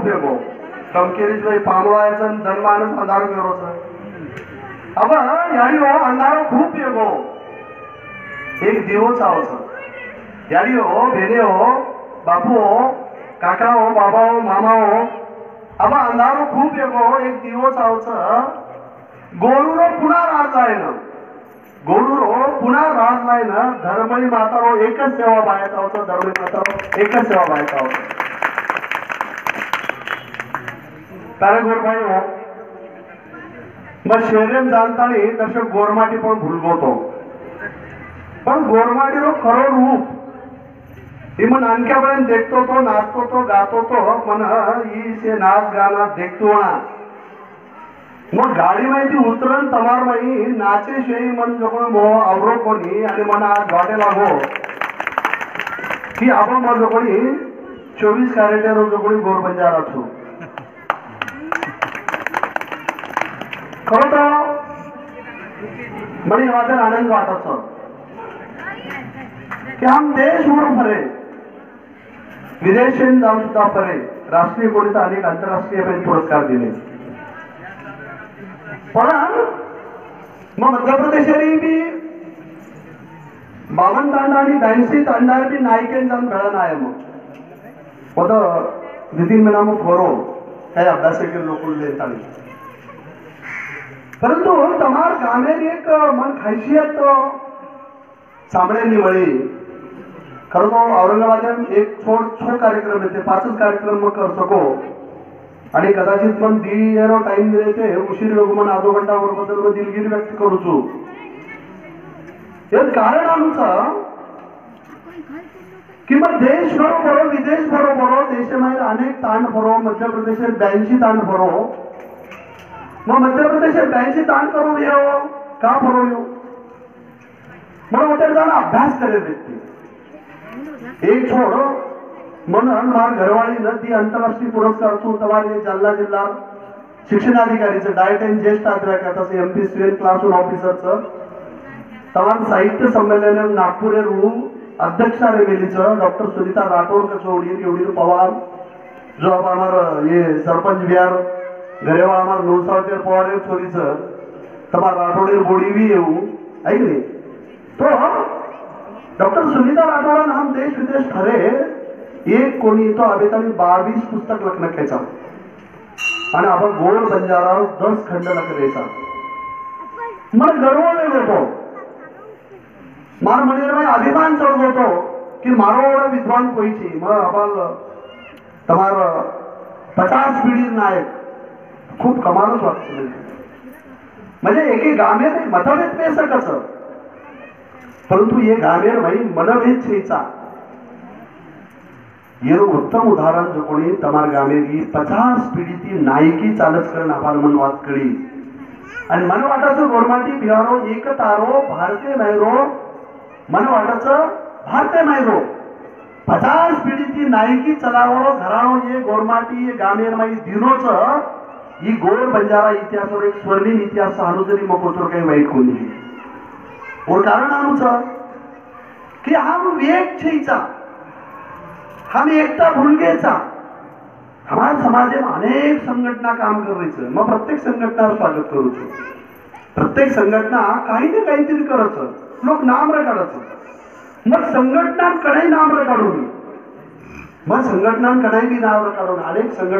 खूप येगो कमकेरीच भाई पामळायचं जनमानस अंधार करोच अब याडी हो अंधारो खूप येगो एक दिवो चावच याडी हो बेने हो बापू हो काका हो बाबा हो मामा हो अब अंधारो खूप येगो एक दिवो चावच गोरुरो पुन्हा राज आहे ना गोडूरो पुन्हा राज नाही ना धर्मळी मातारो एकच सेवा बायचा होता धर्मळी मातारो एकच सेवा बायचा होता तारे गोरभाई हो मग शहरेम जाणतानी तसे गोरमाटी पण भुलगोतो पण गोरमाटीरो खरो रूप मन आणख्यापर्यंत देखतो तो नाचतो तो गातो तो मन ही से नाच गाना देखतो ना मग गाडी माहिती उतरण तमार माही नाचे शेई मन जको मो आवरो कोणी आणि मन आज वाटे लागो की आपण मग कोणी 24 कॅरेट रोज कोणी गोर बंजारा छो खरं तर मणी वाटे आनंद वाटतो की हम देश वरून फरे विदेशात जाऊन सुद्धा फरे राष्ट्रीय कोणीचा अनेक आंतरराष्ट्रीय पुरस्कार दिले पण मग मध्य प्रदेशारी बी 52 तांडा आणि 82 तांडार बी नायकेन जाऊन खेळा नाही मग होतं 2-3 महिना मग फोरो काही अभ्यास केले लोक देताना परंतु तमार गामेर एक मन खासियत सामने निवळी खरं तो औरंगाबाद एक छो कार्यक्रम येते 5च कार्यक्रम मग कर सको आणि कदाचित मग दिरो टाइम दिले ते उशीर लोक मन आधो घंटा बद्दल दिलगिरी व्यक्त करूचू यात कारण आमचा की मग देश बरोबर विदेश बरोबर देशामध्ये अनेक ताण भरो मध्य प्रदेशात 82 ताण भरो मग मध्य प्रदेशात 82 ताण करू येऊ का भरो येऊ म्हणून होते जाणं अभ्यास करेल व्यक्ती एक छोड म्हणून मार घरवाळी नदी आंतरराष्ट्रीय पुरस्कार तुम्हारे जालना जिल्हा शिक्षणाधिकारीचं डायट अँड ज्येष्ठ अधिकाऱ्याचं MP स्टुडंट क्लासरूम ऑफिसरचं तमाम साहित्य संमेलन नागपूर रूम अध्यक्ष रेवेलीचं डॉक्टर सुनीता राठौड़ कचौड़ी एवढी पवार जो अब हमारा ये सरपंच बिहार घरेवाळ हमारा नौसावतेर पवार छोरीचं तमार राठौड़ बोड़ी भी येऊ ऐक नाही तो डॉक्टर सुनीता राठौड़ हम देश विदेश ठरे एक कोणी तो अभी तक 22 पुस्तक लखन खेचा आणि आपण गोड बंजारा 10 खंड लख द्यायचा मन गर्व वेग होतो मार म्हणजे भाई अभिमान चढ होतो की मारो एवढा विद्वान कोईची मग आपण तमार 50 पिढी नायक खूप कमालच वाटतं म्हणजे एके गामेर मतभेद पे सकच परंतु ये गामेर भाई मनभेद छेचा ये उत्तम उदाहरण जो कोणी तमार गामेरी 50 पिढी ती नायकी चालच करण आपण मन वाद कळी आणि मन वाटाचं गोरमाटी बिहारो एक तारो भारतीय मैरो मन वाटाचं भारतीय मैरो 50 पिढी ती नायकी चलावो घरानो ये गोरमाटी ये गामेर माई दिनोच ही गोर बंजारा इतिहासावर एक स्वर्णिम इतिहास अनुजरी मकोतर काही वाईट कोणी और कारण अनुसार कि हम विवेक छेचा हम एकता भूलगेचा हमारे समाज में अनेक संघटना काम कर रही है मग प्रत्येक संघटना स्वागत करू प्रत्येक संघटना काही ना काहीतरी करत लोक नाम काढत मग संघटनांकडे नाम काढून मग संघटनांकडे बी नाव काढून अनेक संघटना